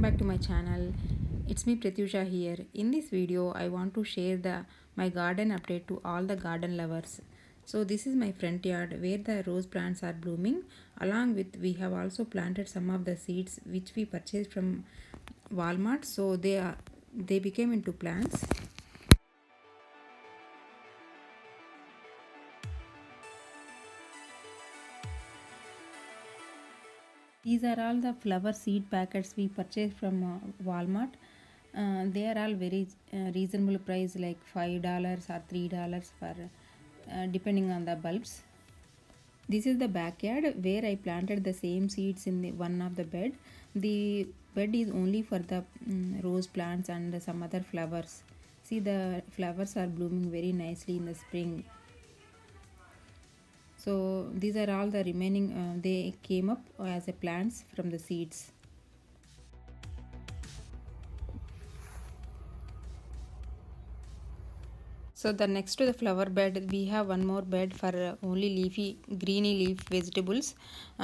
back to my channel. It's me Pratyusha here. In this video I want to share my garden update to all the garden lovers. So this is my front yard where the rose plants are blooming. Along with we have also planted some of the seeds which we purchased from Walmart. So they became into plants. These are all the flower seed packets we purchased from Walmart. They are all very reasonable price, like $5 or $3 for depending on the bulbs. This is the backyard where I planted the same seeds in one of the bed. The bed is only for the rose plants and some other flowers. See, the flowers are blooming very nicely in the spring. So these are all the remaining, they came up as a plants from the seeds. So the next to the flower bed, we have one more bed for only leafy greeny leaf vegetables.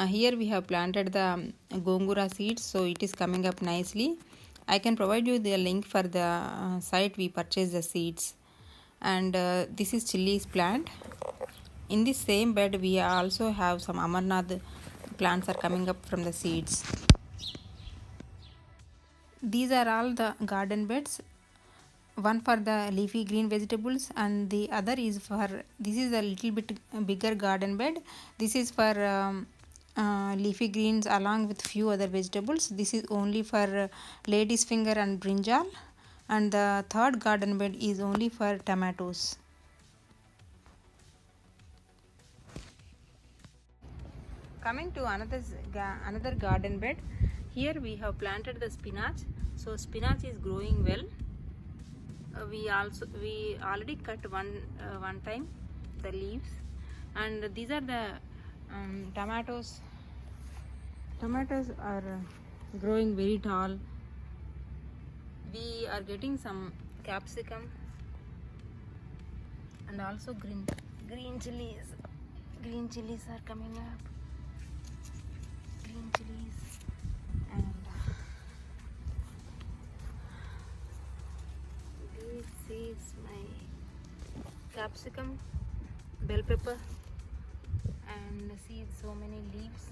Here we have planted the gongura seeds, so it is coming up nicely. I can provide you the link for the site we purchased the seeds. And this is chilies plant. In this same bed we also have some amarnath plants are coming up from the seeds. These are all the garden beds, one for the leafy green vegetables and the other is for, this is a little bit bigger garden bed. This is for leafy greens along with few other vegetables. This is only for lady's finger and brinjal, and the third garden bed is only for tomatoes. Coming to another garden bed, here we have planted the spinach. So spinach is growing well. We already cut one time the leaves, and these are the tomatoes. Tomatoes are growing very tall. We are getting some capsicum and also green chilies. Green chilies are coming up. Green chilies, and this is my capsicum, bell pepper, and see so many leaves.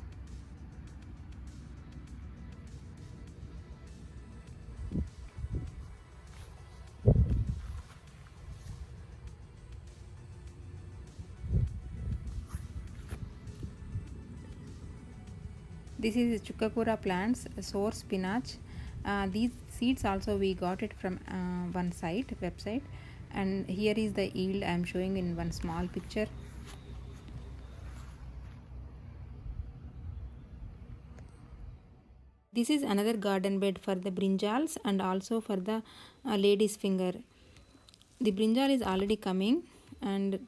This is Chukakura plants, sour spinach. These seeds also we got it from one website, and here is the yield I am showing in one small picture. This is another garden bed for the brinjals and also for the lady's finger. The brinjal is already coming, and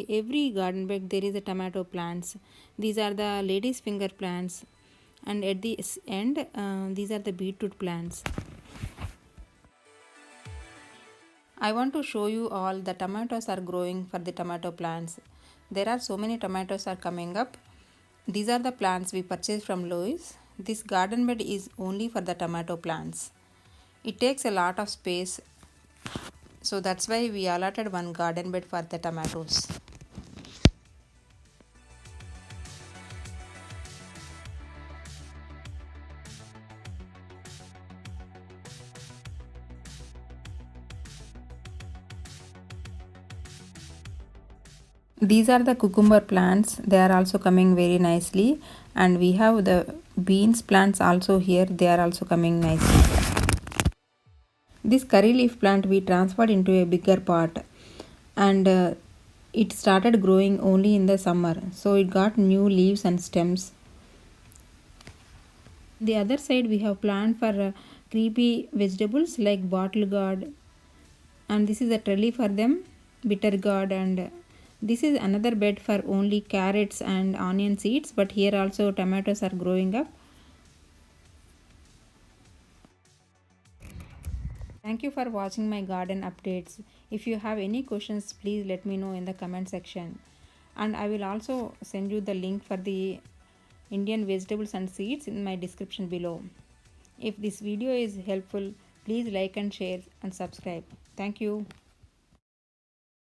every garden bed there is a tomato plants. These are the lady's finger plants, and at the end these are the beetroot plants. I want to show you all the tomatoes are growing for the tomato plants. There are so many tomatoes are coming up. These are the plants we purchased from Lowe's. This garden bed is only for the tomato plants. It takes a lot of space, so that's why we allotted one garden bed for the tomatoes. These are the cucumber plants. They are also coming very nicely, and we have the beans plants also here. They are also coming nicely. This curry leaf plant we transferred into a bigger pot, and it started growing only in the summer, so it got new leaves and stems. The other side we have plant for creepy vegetables like bottle gourd, and this is a trellis for them, bitter gourd, and this is another bed for only carrots and onion seeds, but here also tomatoes are growing up. Thank you for watching my garden updates. If you have any questions, please let me know in the comment section. And I will also send you the link for the Indian vegetables and seeds in my description below. If this video is helpful, please like and share and subscribe. Thank you.